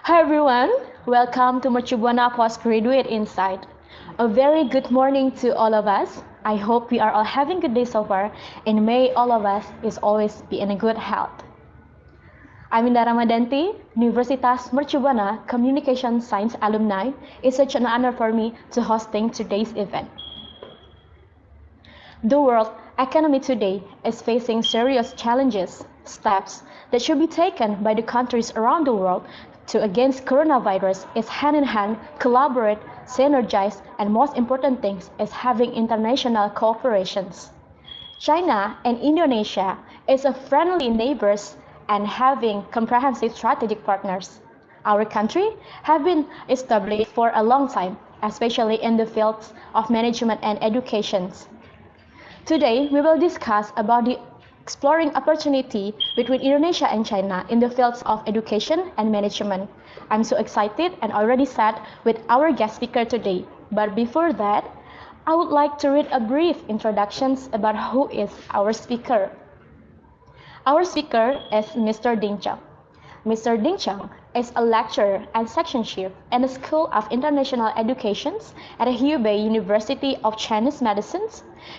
Hi everyone, welcome to Mercubuana Postgraduate Insight. A very good morning to all of us. I hope we are all having a good day so far, and may all of us is always be in a good health. I'm Indah Ramadhanty, Universitas Mercubuana Communication Science Alumni. It's such an honor for me to hosting today's event. The world economy today is facing serious challenges. Steps that should be taken by the countries around the world to against coronavirus is hand in hand, collaborate, synergize, and most important things is having international cooperations. China and Indonesia is a friendly neighbors and having comprehensive strategic partners. Our country have been established for a long time, especially in the fields of management and education. Today, we will discuss about the exploring opportunity between Indonesia and China in the fields of education and management. I'm so excited and already sat with our guest speaker today. But before that, I would like to read a brief introduction about who is our speaker. Our speaker is Mr. Ding Chong. Mr. Ding Chong is a lecturer and section chief in the School of International Education at the Hubei University of Chinese Medicine.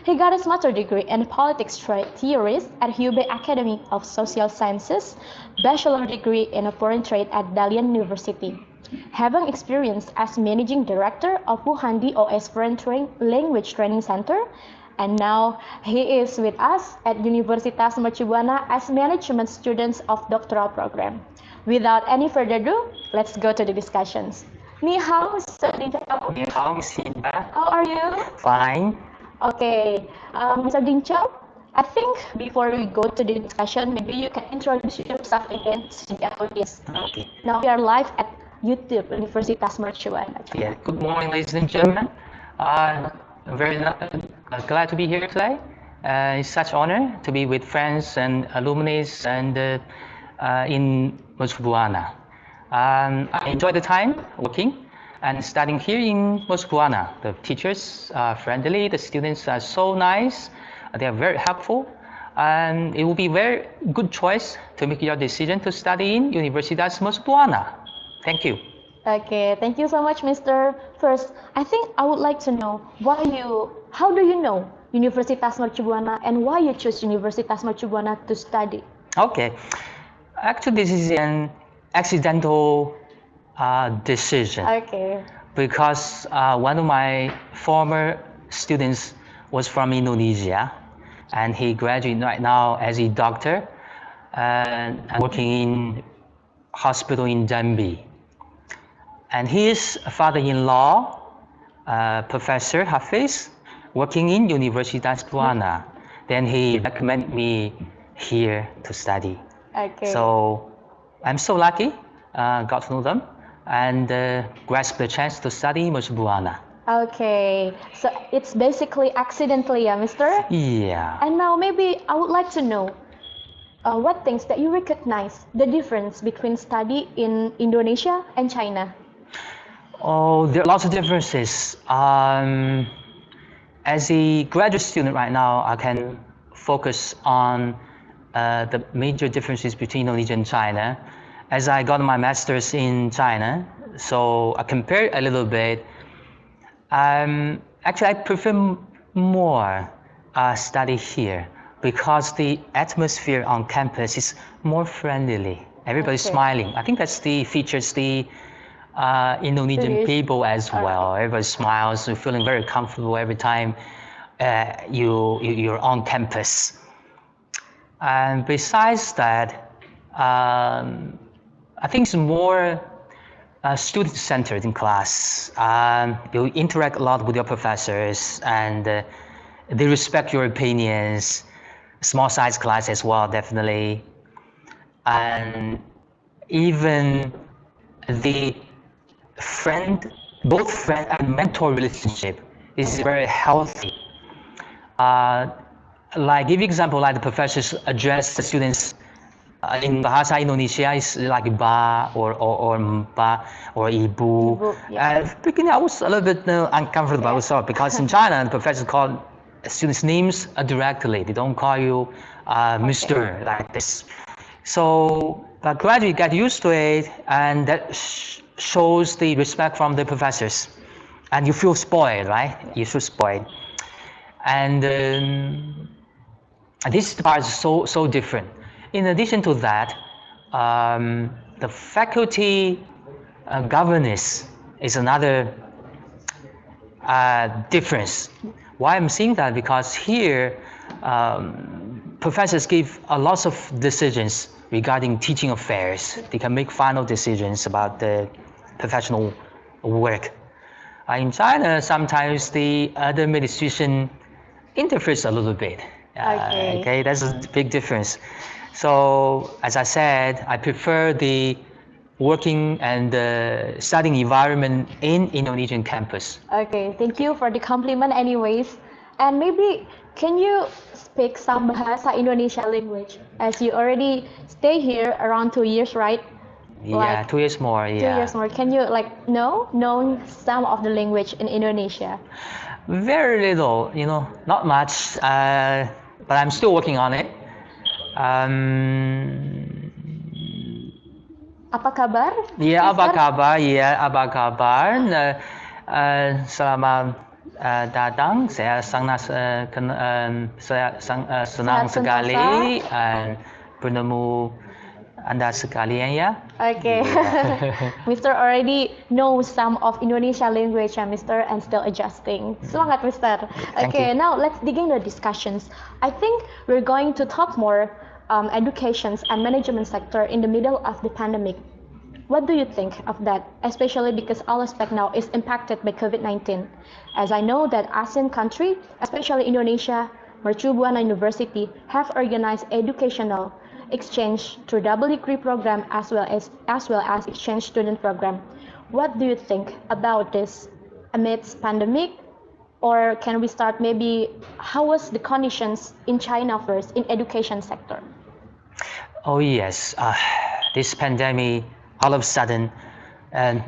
He got his master's degree in politics theories at Hubei Academy of Social Sciences, bachelor degree in foreign trade at Dalian University. Having experience as managing director of Wuhan DOS Foreign Language Training Center, and now he is with us at Universitas Mercubuana as management students of doctoral program. Without any further ado, let's go to the discussions. Ni hao, Mr. Ding Chong. Ni hao, Miss Indah. How are you? Fine. Okay, Mr. Ding Chong, I think before we go to the discussion, maybe you can introduce yourself again to the audience. Okay. Now we are live at YouTube, Universitas Mercubuana. Yeah. Good morning, ladies and gentlemen. I'm very glad to be here today. It's such honor to be with friends and alumni and in Mercubuana. I enjoy the time working and studying here in Postgraduate. The teachers are friendly, the students are so nice, they are very helpful, and it will be a very good choice to make your decision to study in Universitas Postgraduate. Thank you. Okay, thank you so much, Mr. First, I think I would like to know how do you know Universitas Mercubuana and why you choose Universitas Mercubuana to study? Okay, actually this is an accidental decision. Okay. Because one of my former students was from Indonesia, and he graduated right now as a doctor and working in hospital in Jambi. And his father-in-law, Professor Hafiz, working in Universitas Buana. Then he recommended me here to study. Okay. So I'm so lucky, got to know them and grasp the chance to study Mercubuana. Okay, so it's basically accidentally, yeah, Mister? Yeah. And now maybe I would like to know what things that you recognize the difference between study in Indonesia and China. Oh, there are lots of differences. As a graduate student right now, I can focus on the major differences between Indonesia and China. As I got my master's in China, so I compared a little bit. Actually, I prefer more study here because the atmosphere on campus is more friendly. Everybody's smiling. I think that's the features the Indonesian people as well. Everybody smiles. You're feeling very comfortable every time you're on campus. And besides that, I think it's more student-centered in class. You interact a lot with your professors, and they respect your opinions. Small-size class as well, definitely. And even the both friend and mentor relationship is very healthy. Like give example, like the professors address the students in bahasa Indonesia is like ba or mpa or ibu. Yeah. Beginning I was a little bit uncomfortable also because in China the professors call students' names directly. They don't call you Mr. like this. So but gradually get used to it, and that shows the respect from the professors, and you feel spoiled, right? You feel spoiled, and this part is so different. In addition to that, the faculty governance is another difference. Why I'm saying that? Because here professors give a lot of decisions regarding teaching affairs. They can make final decisions about the professional work. In China, sometimes the administration interferes a little bit. Okay, that's a big difference. So, as I said, I prefer the working and studying environment in Indonesian campus. Okay, thank you for the compliment anyways. And maybe can you speak some bahasa Indonesia language as you already stay here around 2 years, right? Yeah, 2 years more. Yeah. 2 years more. Can you know some of the language in Indonesia? Very little, not much, but I'm still working on it. Apa kabar? Ya, apa kabar? Ya, apa kabar? Selamat datang. Saya sangat senang sekali bertemu Anda sekalian ya. Okay. Mr. already knows some of Indonesia language, Mr. and still adjusting. Semangat, Mr. Okay, now let's dig into the discussions. I think we're going to talk more education and management sector in the middle of the pandemic. What do you think of that, especially because all aspect now is impacted by COVID-19? As I know that ASEAN country, especially Indonesia, Mercu Buana University, have organized educational exchange through double degree program as well as exchange student program. What do you think about this amidst pandemic? Or can we start maybe how was the conditions in China first in education sector? Oh yes, this pandemic all of a sudden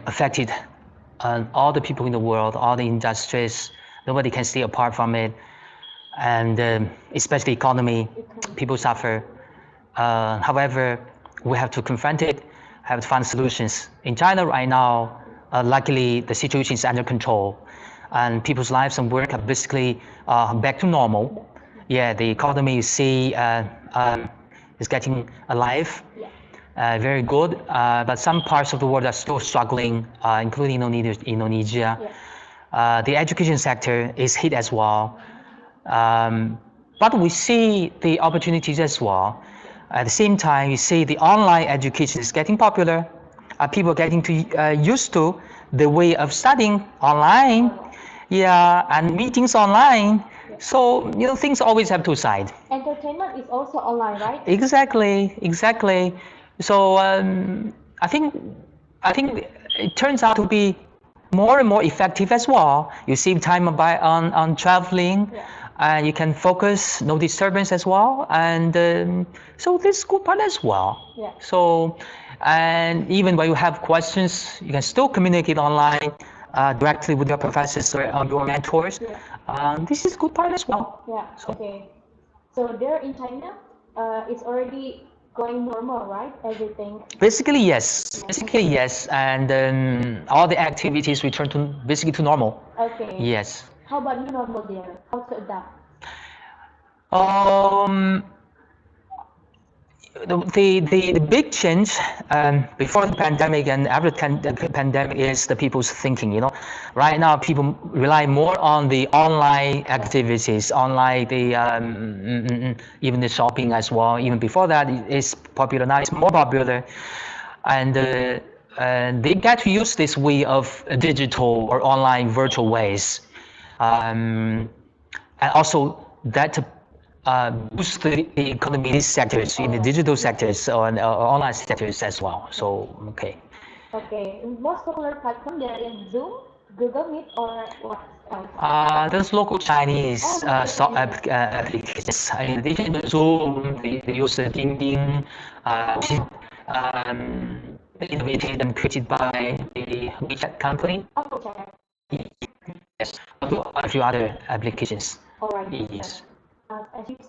affected all the people in the world, all the industries. Nobody can stay apart from it, and especially economy, people suffer. However, we have to confront it, have to find solutions. In China right now, luckily the situation is under control, and people's lives and work are basically back to normal. Yeah, the economy you see is getting alive. Very good, but some parts of the world are still struggling, including Indonesia. The education sector is hit as well, but we see the opportunities as well. At the same time, you see the online education is getting popular. People are getting used to the way of studying online, and meetings online. So things always have two sides. Entertainment is also online, right? Exactly. So I think it turns out to be more and more effective as well. You save time on traveling, and you can focus, no disturbance as well, and so this is good part as well. So, and even when you have questions, you can still communicate online directly with your professors or your mentors. This is good part as well. Okay. So there in China, it's already going normal, right? Everything. Basically yes, and all the activities return to basically to normal. Okay. Yes. How about new normal there? How to adapt? The big change before the pandemic and after the pandemic is the people's thinking. Right now people rely more on the online activities, online even the shopping as well. Even before that, it's popular. Now it's more popular, and they get to use this way of digital or online virtual ways, and also that boost the economy in these sectors, in the digital sectors or online sectors as well. So, okay. Okay. Most popular platform there is Zoom, Google Meet, or what else? There's local Chinese applications. In addition to Zoom, they use Ding, innovated and created by the WeChat company. Yes, a few other applications. All right. Yes. As you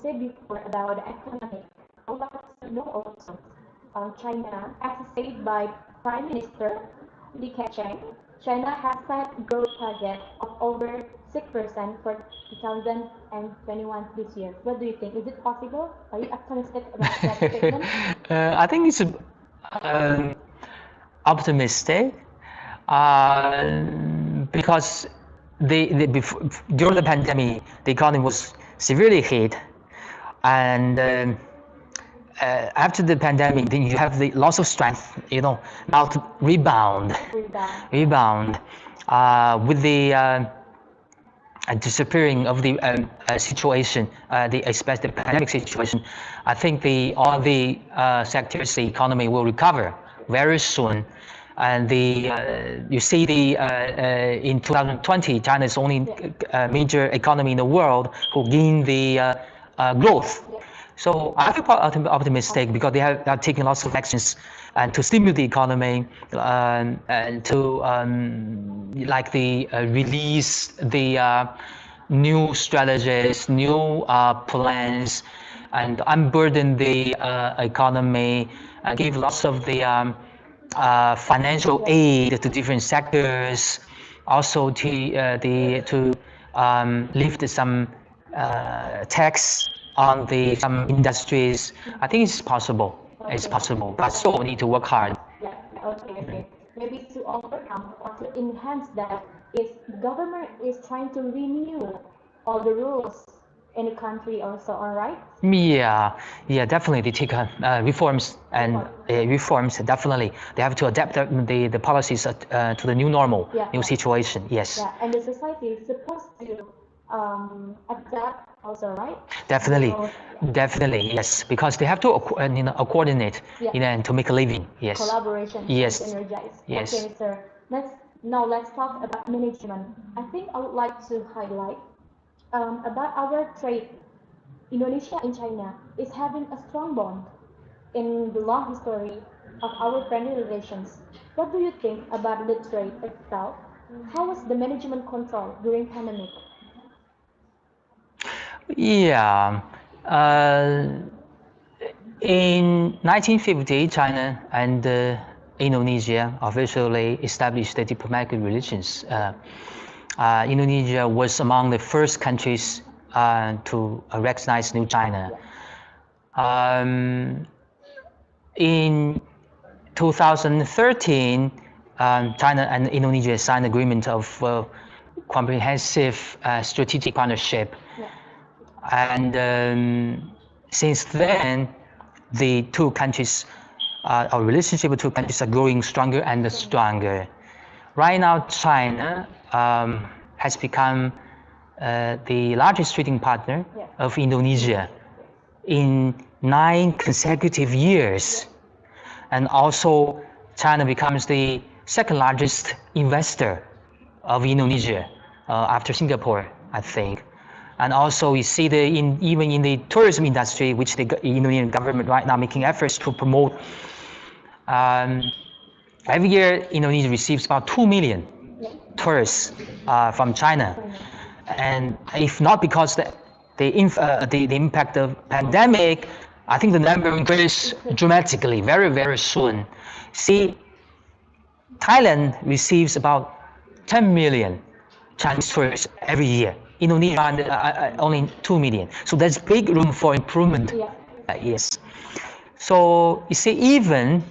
said before about the economic, how about know also, China, as said by Prime Minister Li Keqiang, China has set growth target of over 6% for 2021 this year. What do you think? Is it possible? Are you optimistic about that statement? I think it's optimistic because during the pandemic, the economy was severely hit, and after the pandemic, then you have the loss of strength, now to rebound with the disappearing of the situation, especially the pandemic situation. I think all the sectors, the economy will recover very soon. And you see in 2020, China is only major economy in the world who gained the growth. So I feel optimistic because they are taking lots of actions and to stimulate the economy and to release the new strategies, new plans, and unburden the economy, and give lots of the financial aid to different sectors, also to lift some tax on some industries. I think it's possible. It's possible, but still we need to work hard. Yeah. Okay. Maybe to overcome or to enhance that is government is trying to renew all the rules in the country also, all right? Yeah, definitely they take reforms and reforms. Definitely, they have to adapt the policies to the new normal, new situation. Yes. Yeah, and the society is supposed to adapt also, right? Definitely, definitely, yes, because they have to coordinate, and to make a living. Yes. Collaboration. Yes. Energize. Yes. Okay, sir. Let's talk about management. I think I would like to highlight about our trade. Indonesia and China is having a strong bond in the long history of our friendly relations. What do you think about the trade itself? How was the management control during pandemic? Yeah. In 1950, China and Indonesia officially established the diplomatic relations. Indonesia was among the first countries to recognize New China. In 2013, China and Indonesia signed an agreement of comprehensive strategic partnership. And since then, the two countries, our relationship with two countries are growing stronger and stronger. Right now, China has become the largest trading partner of Indonesia in 9 consecutive years. And also, China becomes the second largest investor of Indonesia after Singapore, I think. And also, we see even in the tourism industry, which the Indonesian government right now making efforts to promote. Every year, Indonesia receives about 2 million tourists from China. And if not because the impact of pandemic, I think the number will increase dramatically very, very soon. See, Thailand receives about 10 million Chinese tourists every year. Indonesia only 2 million. So there's big room for improvement. Yes. So you see, even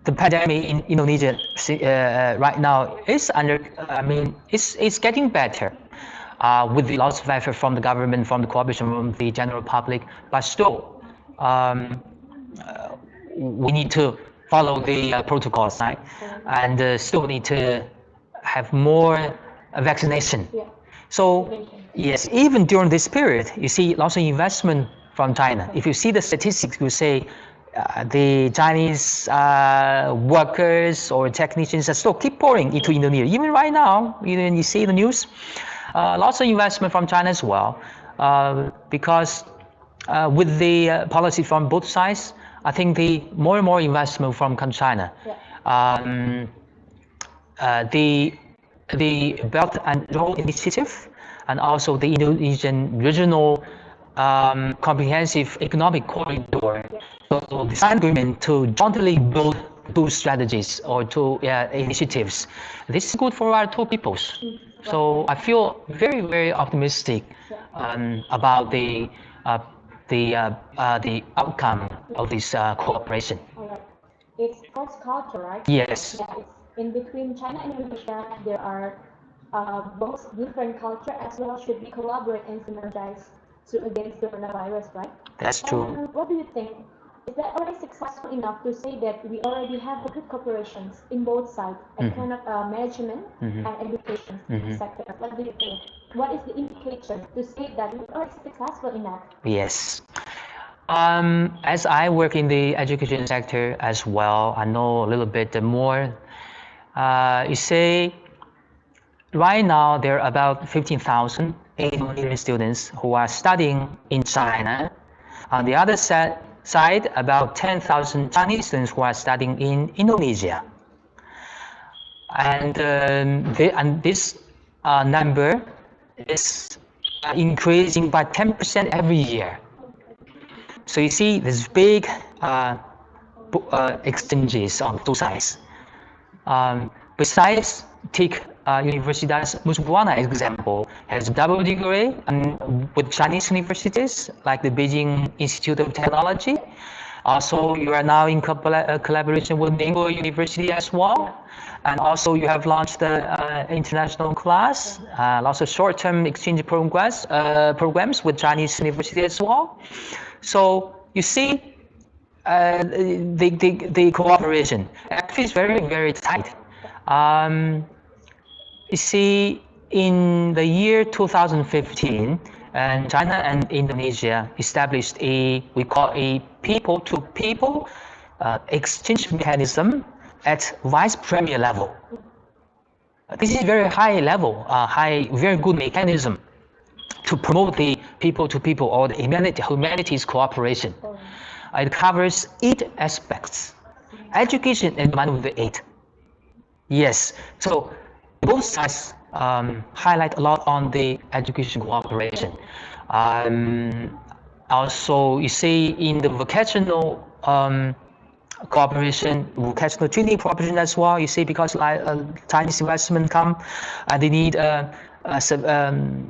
the pandemic in Indonesia right now is it's getting better with lots of effort from the government, from the cooperation from the general public. But still, we need to follow the protocols, right? And still need to have more vaccination. So yes, even during this period, you see lots of investment from China. If you see the statistics, you say the Chinese workers or technicians are still keep pouring into Indonesia. Even right now, you see the news, lots of investment from China as well, because with the policy from both sides, I think the more and more investment from China. The Belt and Road Initiative, and also the Indonesian Regional comprehensive economic corridor. So the sign agreement to jointly build two strategies or two initiatives. This is good for our two peoples. So I feel very, very optimistic about the outcome of this cooperation. All right. It's cross culture, right? Yes. Yeah, it's in between China and Indonesia. There are both different culture as well should be collaborate and synergize to against coronavirus, right? That's true. And what do you think? Is that already successful enough to say that we already have a good cooperations in both sides, economic management and education sector? What do you think? What is the indicator to say that we are successful enough? Yes. As I work in the education sector as well, I know a little bit more. You say, right now there are about 15,000 Indonesian students who are studying in China. On the other side, about 10,000 Chinese students who are studying in Indonesia. And this number is increasing by 10% every year. So you see this big exchanges on two sides. Besides, take Universitas Musu Buana example, has a double degree with Chinese universities like the Beijing Institute of Technology. Also, you are now in collaboration with Ningbo University as well. And also you have launched the international class, lots of short-term exchange programs with Chinese university as well. So you see, the cooperation actually is very, very tight. You see, in the year 2015, and China and Indonesia established we call a people-to-people exchange mechanism at vice premier level. This is very high level, very good mechanism to promote the people-to-people or the humanities cooperation. It covers 8 aspects. Education is one of the 8. Yes, so both sides highlight a lot on the education cooperation. Also, you see in the vocational cooperation, vocational training cooperation as well. You see, because Chinese investment come, they need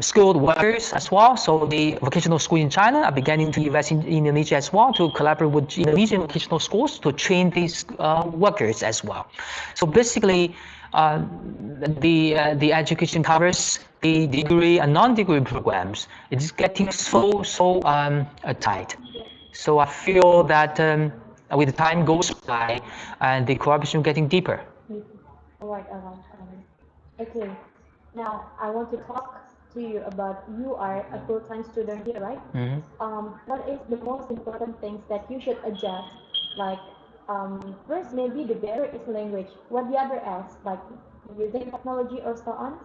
skilled workers as well. So the vocational school in China are beginning to invest in Indonesia as well to collaborate with Indonesian vocational schools to train these workers as well. So basically, the education covers the degree and non-degree programs. It's getting so tight. So I feel that with the time goes by and the cooperation getting deeper. All right. Okay. Now I want to talk to you about you are a full-time student here, right? What is the most important things that you should adjust? Like first, maybe the barrier is language. What the other else, like using technology or so on?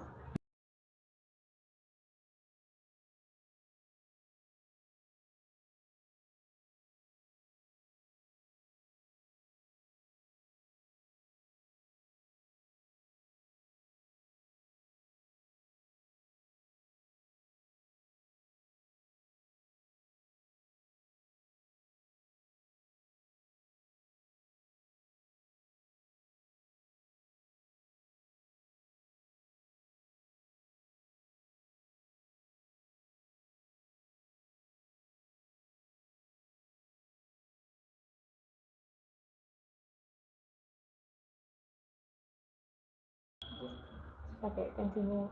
Okay, continue.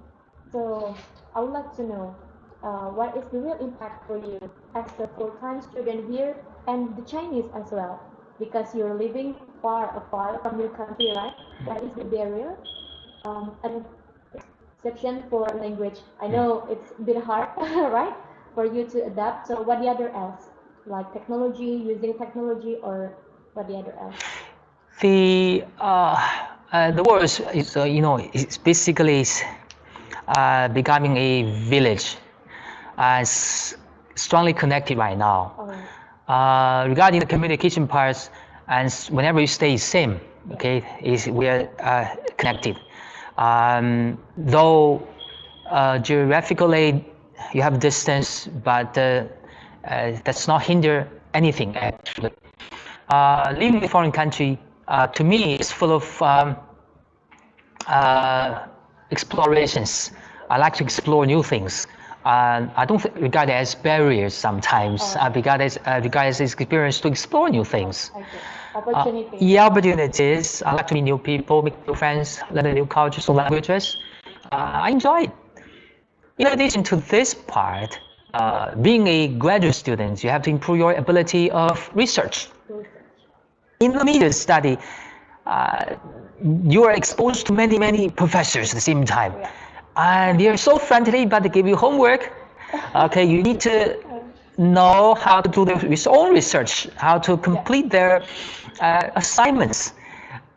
So I would like to know what is the real impact for you as a full-time student here and the Chinese as well, because you're living far apart from your country, right? What is the barrier? And exception for language. I know it's a bit hard, right, for you to adapt. So what the other else, like technology, using technology, or what the other else? The world is it's basically becoming a village, strongly connected right now. Regarding the communication parts, and whenever you stay same, okay, we are connected. Though geographically you have distance, but does not hinder anything actually. Living in a foreign country, to me, is full of explorations. I like to explore new things. I don't regard it as barriers sometimes. I regard it as experience to explore new things. Opportunity. Yeah, opportunities. I like to meet new people, make new friends, learn new cultures or languages. I enjoy it. In addition to this part, being a graduate student, you have to improve your ability of research. In the media study, you are exposed to many professors at the same time. And they're so friendly, but they give you homework. Okay, you need to know how to do their own research, how to complete their assignments.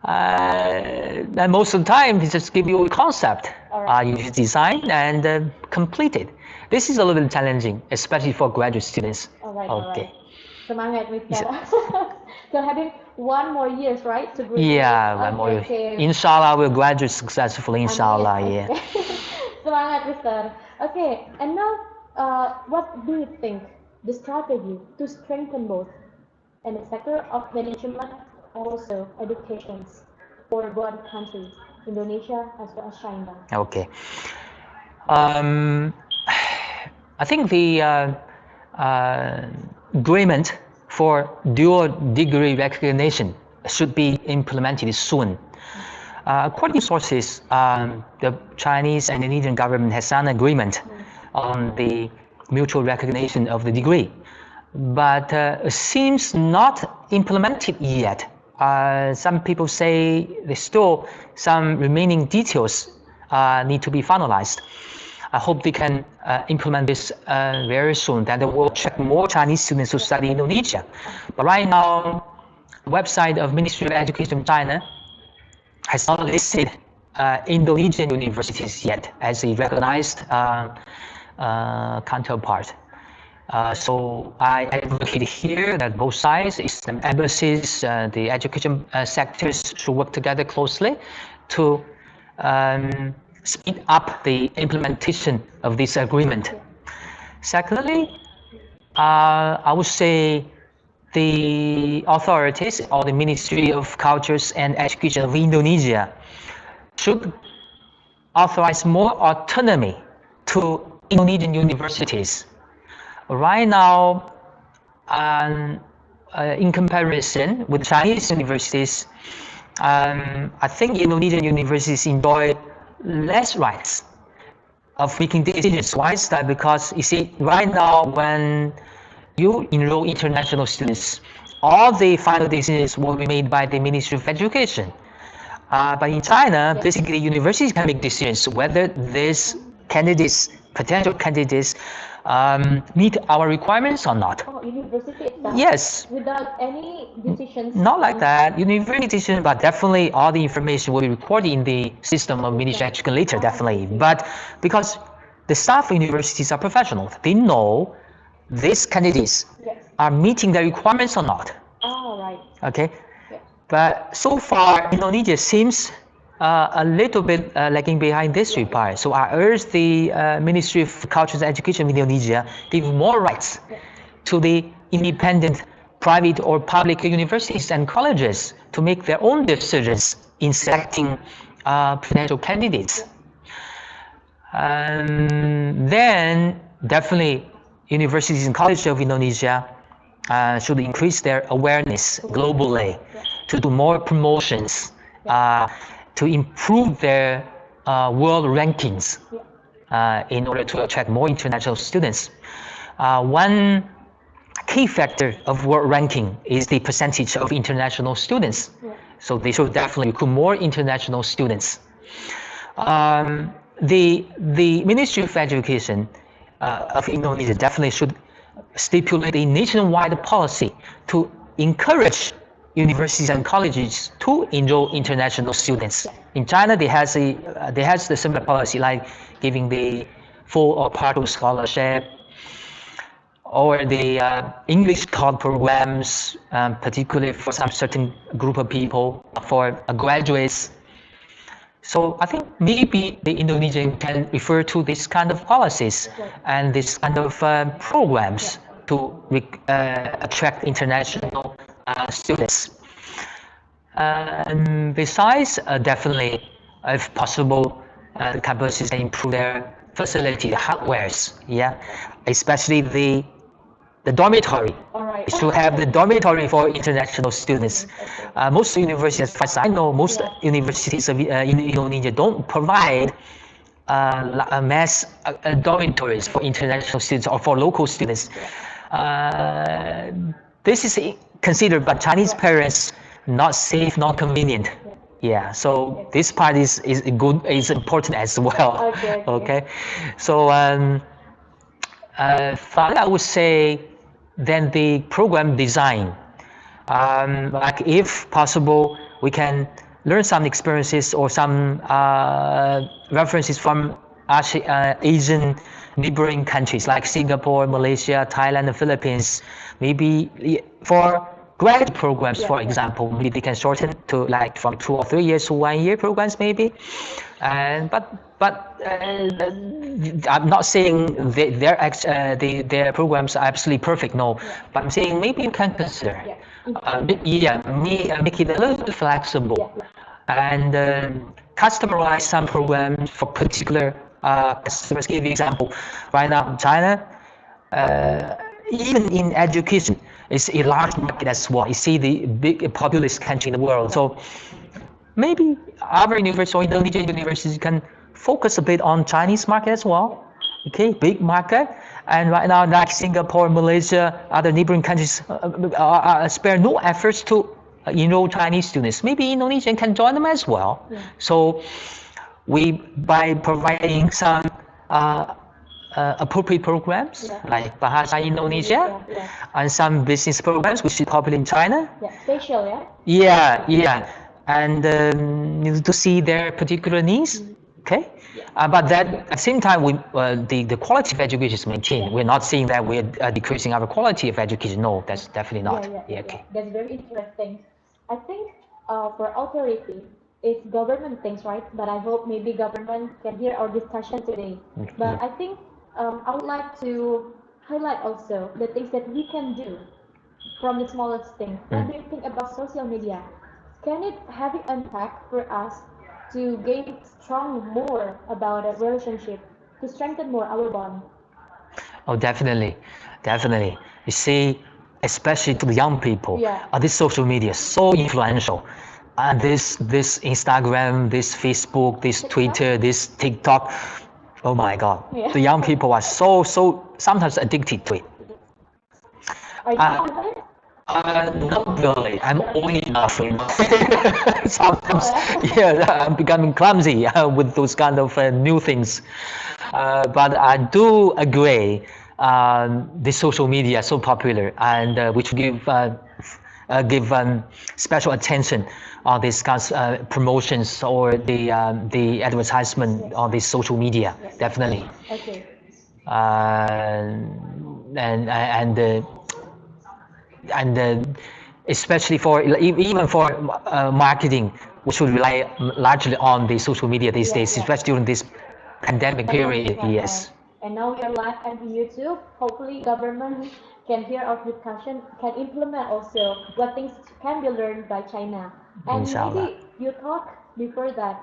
And most of the time, they just give you a concept. You just design and complete it. This is a little bit challenging, especially for graduate students. Okay. Semangat, Mr. So having 1 more year, right? To graduate. Yeah, 1 more year. Okay. Inshallah, we'll graduate successfully. Inshallah, yeah. Semangat, Mr. Okay, and now, what do you think the strategy to strengthen both in the sector of management and also education for both countries, Indonesia as well as China? Okay. I think the agreement for dual degree recognition should be implemented soon. According to sources, the Chinese and Indonesian government has signed an agreement on the mutual recognition of the degree, but seems not implemented yet. Some people say there's still some remaining details need to be finalized. I hope they can implement this very soon. Then they will attract more Chinese students to study in Indonesia. But right now, the website of Ministry of Education of China has not listed Indonesian universities yet as a recognized counterpart. So I advocate here that both sides, Islam embassies, the education sectors should work together closely to speed up the implementation of this agreement. Secondly, I would say the authorities or the Ministry of Cultures and Education of Indonesia should authorize more autonomy to Indonesian universities. Right now, in comparison with Chinese universities, I think Indonesian universities enjoy less rights of making decisions. Why is that? Because you see, right now when you enroll international students, all the final decisions will be made by the Ministry of Education. But in China, basically universities can make decisions whether these candidates, potential candidates, meet our requirements or not. Oh, university itself? Yes. Without any decisions? Not like that. University decision, but definitely all the information will be recorded in the system of Ministry of Education later, definitely. But because the staff of universities are professionals, they know these candidates are meeting the requirements or not. Oh, right. Okay. But so far, Indonesia seems a little bit lagging behind this report. So I urge the Ministry of Culture and Education of Indonesia to give more rights to the independent private or public universities and colleges to make their own decisions in selecting potential candidates. Then definitely universities and colleges of Indonesia should increase their awareness globally to do more promotions, to improve their world rankings in order to attract more international students. One key factor of world ranking is the percentage of international students. So they should definitely recruit more international students. The Ministry of Education of Indonesia definitely should stipulate a nationwide policy to encourage universities and colleges to enroll international students. In China, they has the similar policy, like giving the full or partial scholarship, or the English college programs, particularly for some certain group of people, for graduates. So I think maybe the Indonesian can refer to this kind of policies and this kind of programs to attract international students. Besides, definitely, if possible, the campuses can improve their facility, the hardwares, yeah, especially the dormitory. Alright. To have the dormitory for international students. Most universities, as far as I know, most universities in Indonesia don't provide mass dormitories for international students or for local students. This is considered by Chinese parents not safe, not convenient. Yeah, so this part is good, is important as well. Okay. So finally, I would say then the program design. Like if possible, we can learn some experiences or some references from Asian neighboring countries like Singapore, Malaysia, Thailand, the Philippines. Maybe for graduate programs, for example, maybe they can shorten to like from 2 or 3 years to 1 year programs, maybe. And but I'm not saying their programs are absolutely perfect. No, but I'm saying maybe you can consider. Make it a little bit flexible and customize some programs for particular customers. Give you example. Right now in China, even in education, it's a large market as well. You see the big populous country in the world. So maybe our university or Indonesian universities can focus a bit on Chinese market as well. Okay, big market. And right now, like Singapore, Malaysia, other neighboring countries spare no efforts to enroll Chinese students. Maybe Indonesian can join them as well. So by providing some appropriate programs like Bahasa Indonesia and some business programs which is popular in China. Special, yeah. And to see their particular needs. Okay. But that at the same time, the quality of education is maintained. We're not saying that we're decreasing our quality of education. No, that's definitely not. Okay. That's very interesting. I think for authority, it's government things, right? But I hope maybe government can hear our discussion today. But I think I would like to highlight also the things that we can do from the smallest thing. What do you think about social media? Can it have an impact for us to gain strong more about a relationship, to strengthen more our bond? Oh, definitely. You see, especially to the young people, this social media is so influential. And this Instagram, this Facebook, this Twitter, this TikTok, oh my God, the young people are so sometimes addicted to it. Are you on it? Not really. I'm only laughing. Sometimes, I'm becoming clumsy with those kind of new things. But I do agree. The social media is so popular, and which give special attention on these kinds of promotions or the advertisement on the social media. Definitely. Okay. And especially for even for marketing, we should rely largely on the social media these days, especially during this pandemic period. Yes. And now we are live on YouTube. Hopefully, government can hear our discussion, can implement also what things can be learned by China. And maybe you talk before that.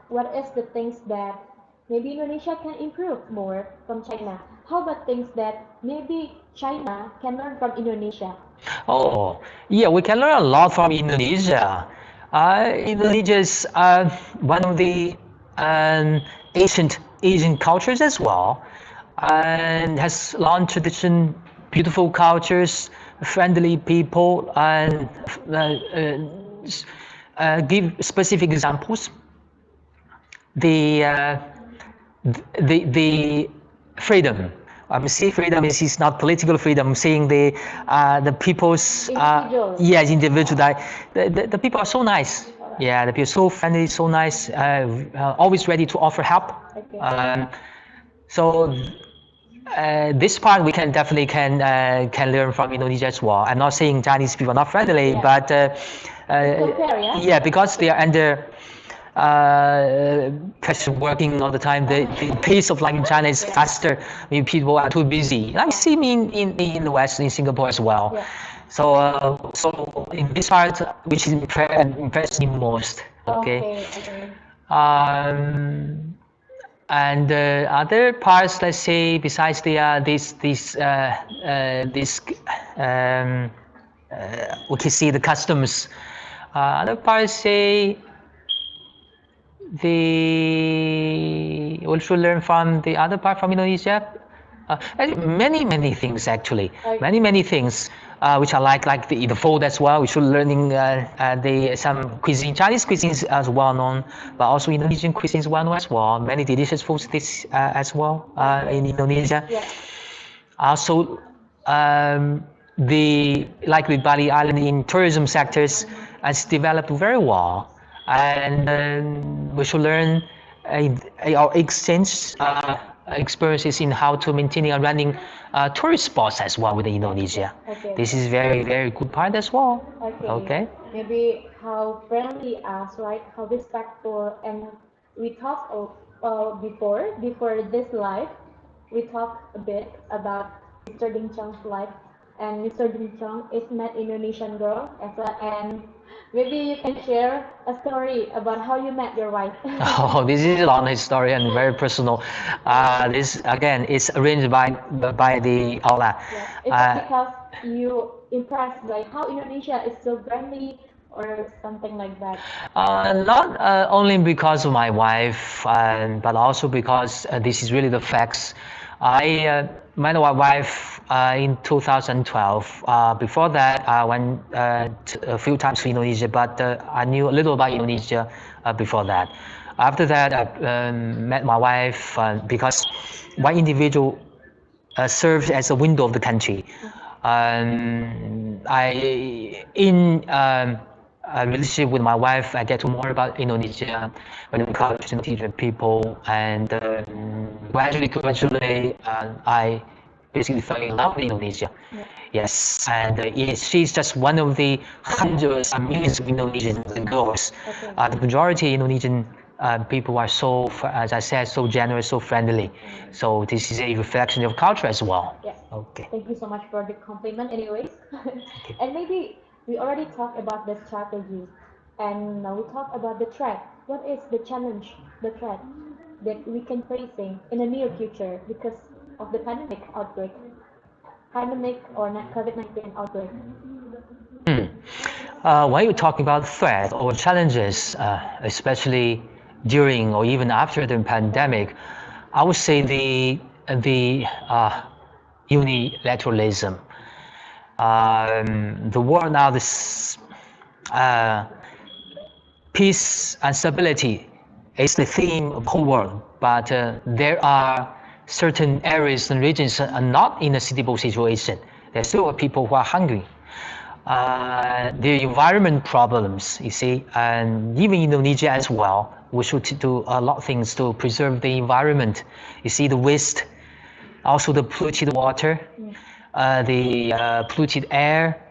What is the things that maybe Indonesia can improve more from China? How about things that maybe China can learn from Indonesia? Oh, yeah, we can learn a lot from Indonesia. Indonesia is one of the ancient Asian cultures as well, and has long tradition, beautiful cultures, friendly people, and give specific examples. The freedom. See, freedom is not political freedom. I'm saying the people's individual. The people are so nice. Yeah, the people are so friendly, so nice. Always ready to offer help. So this part we can definitely can learn from Indonesia as well. I'm not saying Chinese people are not friendly, but because they are under pressure working all the time. The pace of life in China is faster. I mean, people are too busy. I see me in the West, in Singapore as well. Yeah. So in this part, which is impressed me most. Okay. Okay. And other parts, let's say, besides the we can see the customs. Other parts say we should learn from the other part from Indonesia. Many things actually, Okay. many things which I like the food as well. We should learning some cuisine. Chinese cuisine is as well known, but also Indonesian cuisine is well known as well. Many delicious foods this as well in Indonesia. Yeah. Also, the Bali Island in tourism sectors has developed very well, and we should learn our exchange experiences in how to maintain and running tourist spots as well with Indonesia. Okay. This is very good part as well. Okay. Maybe how friendly us, right? How respectful, and we talked before this live, we talked a bit about Mr. Ding Chong's life, and Mr. Ding Chong is met Indonesian girl and maybe you can share a story about how you met your wife. Oh, this is a long story and very personal. This again is arranged by the aula. Yeah. It's because you impressed by how Indonesia is so friendly or something like that. Not only because of my wife, but also because this is really the facts. I met my wife in 2012. Before that, I went a few times to Indonesia, but I knew a little about Indonesia before that. After that, I met my wife because one individual serves as a window of the country. In a relationship with my wife, I get to more about Indonesia, when it comes to teaching people, and gradually, I basically fell in love with Indonesia. Yeah. Yes, and she's just one of the hundreds and millions of Indonesian girls. Okay. The majority Indonesian people are so, as I said, so generous, so friendly. So this is a reflection of culture as well. Yeah. Okay. Thank you so much for the compliment anyways. And maybe we already talked about the strategy, and now we talk about the threat. What is the challenge, the threat that we can facing in the near future because of the pandemic or not COVID-19 outbreak? When you're talking about threat or challenges, especially during or even after the pandemic, I would say the unilateralism. The world now, this peace and stability is the theme of the whole world, but there are certain areas and regions are not in a suitable situation. There still are people who are hungry. The environment problems, you see, and even Indonesia as well, we should do a lot of things to preserve the environment. You see, the waste, also the polluted water, the polluted air,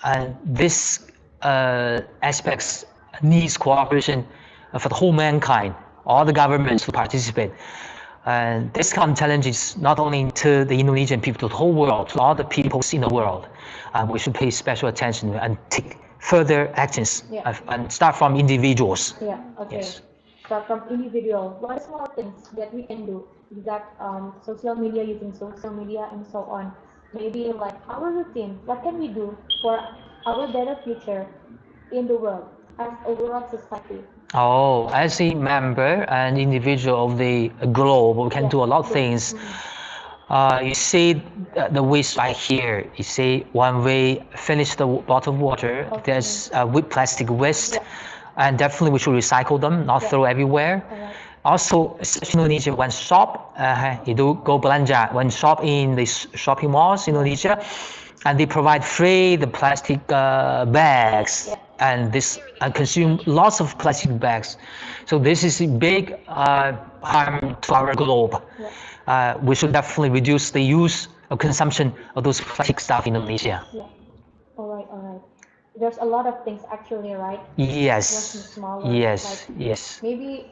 and this aspects needs cooperation for the whole mankind, all the governments to participate. And this kind of challenge is not only to the Indonesian people, to the whole world, to all the peoples in the world. We should pay special attention and take further actions. Yeah. And start from individuals. Yeah. Okay. Yes. Start from individual. What are small things that we can do? That social media, using social media and so on. Maybe like our routine. What can we do for our better future in the world as a world society? Oh, as a member and individual of the globe, we can do a lot of things. You see the waste right here. You see, when we finish the bottle of water, there's with plastic waste, and definitely we should recycle them, not throw everywhere. Also, especially in Indonesia, when shop, you do go belanja, when shop in the shopping malls in Indonesia, and they provide free the plastic bags, and this consume lots of plastic bags. So this is a big harm to our globe. We should definitely reduce the use of consumption of those plastic stuff in Indonesia. Yeah. All right. there's a lot of things actually, right? Yes, Smaller, yes, like yes. maybe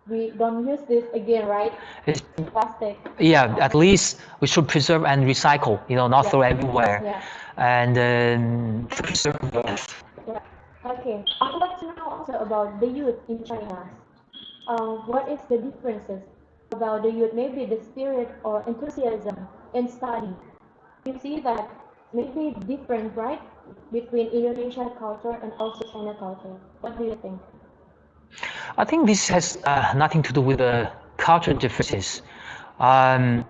we don't use this again, right? It's, Plastic. yeah, at least we should preserve and recycle, not throw everywhere. Yeah. And to preserve the earth. Yeah. Okay. I would like to know also about the youth in China. What is the differences about the youth? Maybe the spirit or enthusiasm in study. You see that maybe different, right, between Indonesian culture and also China culture. What do you think? I think this has nothing to do with the cultural differences. Um,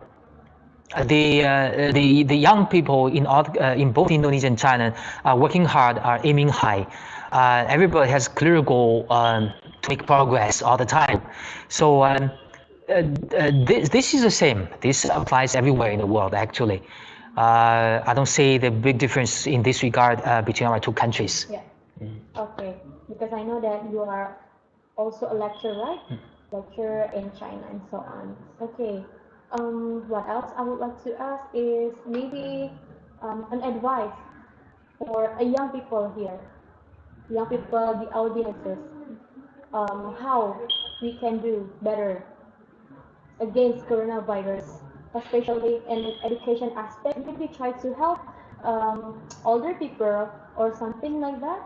the young people in both Indonesia and China are working hard, are aiming high. Everybody has clear goal to make progress all the time. So this is the same. This applies everywhere in the world actually. I don't see the big difference in this regard between our two countries. Yeah. Okay. Because I know that you are also a lecturer, right? Lecturer in China and so on. Okay. What else I would like to ask is maybe an advice for a young people here, young people, the audiences, how we can do better against coronavirus, especially in education aspect. Maybe try to help older people or something like that.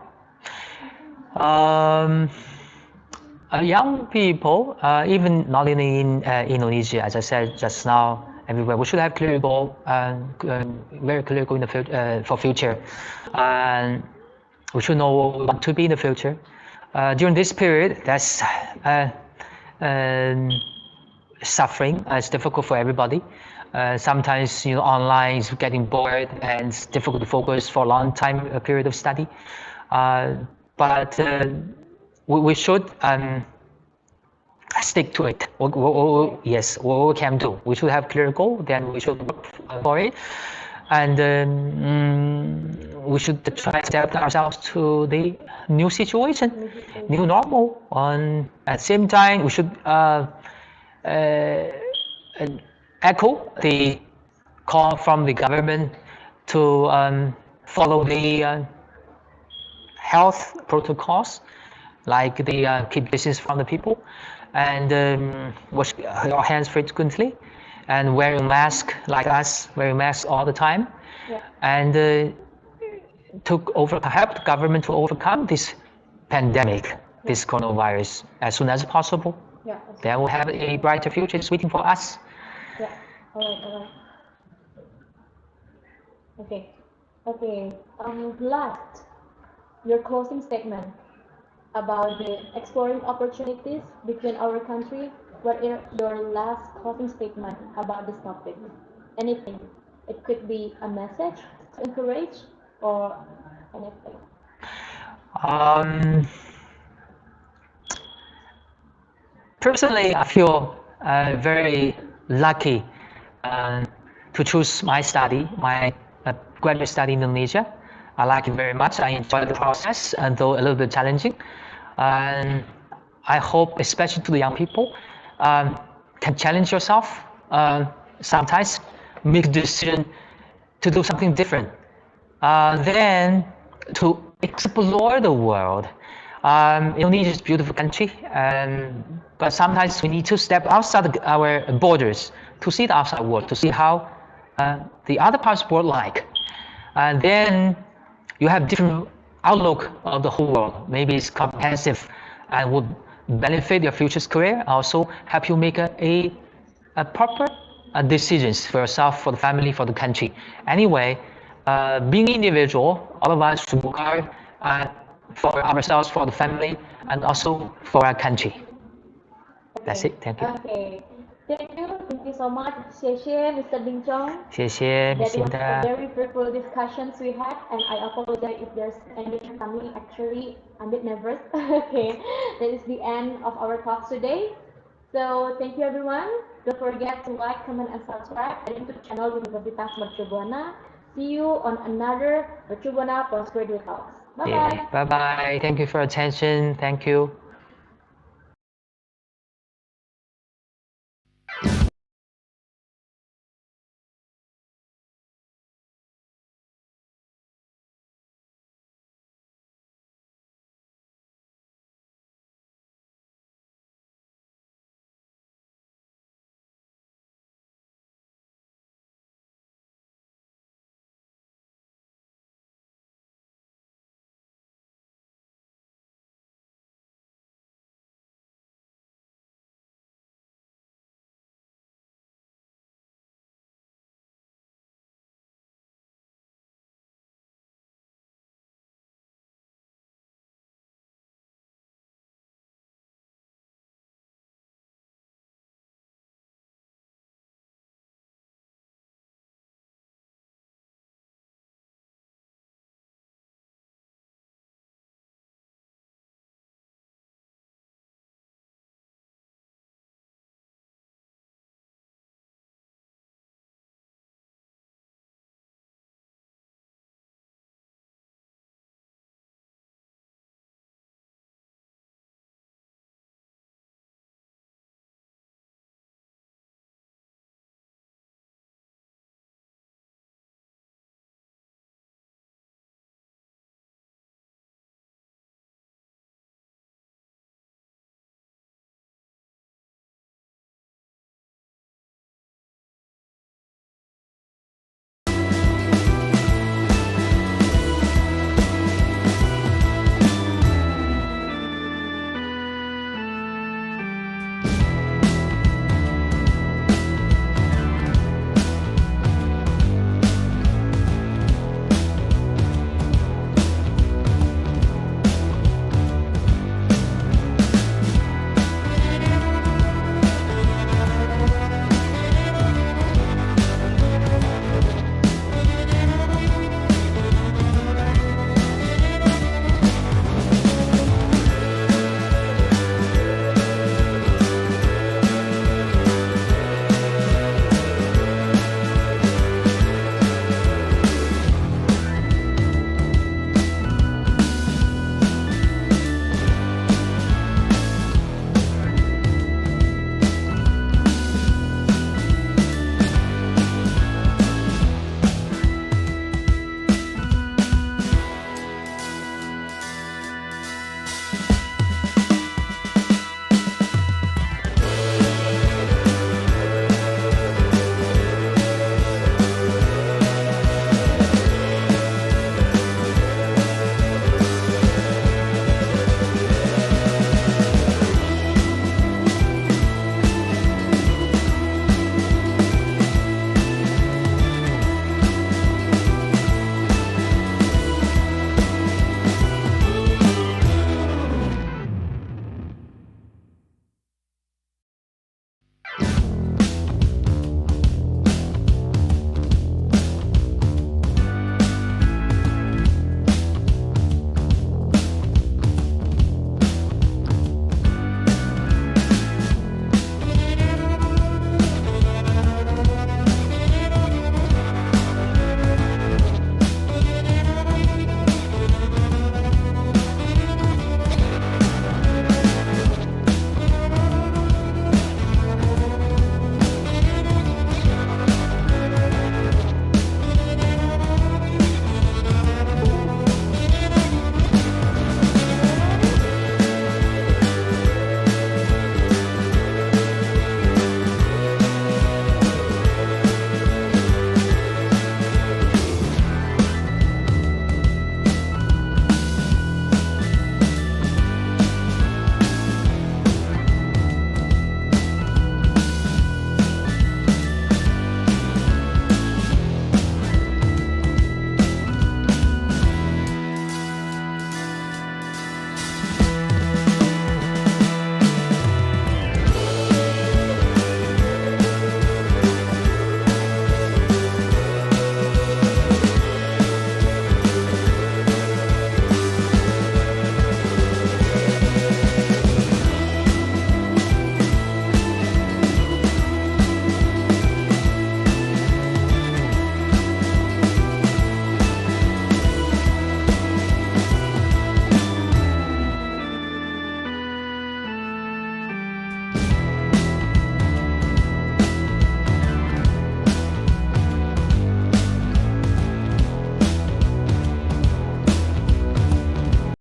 Young people, even not in Indonesia, as I said just now, everywhere, we should have clear goal, very clear goal in the for future, and we should know what we want to be in the future. During this period, that's um, suffering. It's difficult for everybody. Sometimes online is getting bored and it's difficult to focus for a long time period of study. But we should stick to it. Yes, what we can do. We should have clear goal. Then we should work for it, and we should try to adapt ourselves to the new situation, new normal. At the same time, we should echo the call from the government to follow the health protocols, like the keep distance from the people, and wash your hands frequently, and wearing mask like us, wearing masks all the time, and to help the government to overcome this pandemic, this coronavirus, as soon as possible. Yeah. Then we'll have a brighter future waiting for us. Yeah. All right. All right. Okay. Okay. Last, your closing statement about the exploring opportunities between our country. What is your last closing statement about this topic? Anything. It could be a message to encourage or anything. Personally, I feel very lucky to choose my study, my graduate study in Indonesia. I like it very much. I enjoy the process, though a little bit challenging. And I hope, especially to the young people, can challenge yourself. Sometimes make a decision to do something different. Then to explore the world. Indonesia is a beautiful country, but sometimes we need to step outside our borders to see the outside world, to see how the other parts of the world like. And then you have different outlook of the whole world. Maybe it's comprehensive and would benefit your future career, also help you make a proper decisions for yourself, for the family, for the country. Anyway, being individual, all of us should work hard for ourselves, for the family, and also for our country. That's it. Thank you. Okay. Thank you so much, Xie Mr. Ding Chong. 谢谢 That Miss was a Indah. very fruitful discussions we had, and I apologize if there's any coming. Actually, I'm a bit nervous. Okay, that is the end of our talk today. So thank you everyone. Don't forget to like, comment, and subscribe at YouTube channel Universitas Mercubuana. See you on another Mercubuana Postgraduate Talks. Bye bye. Bye bye. Thank you for your attention. Thank you.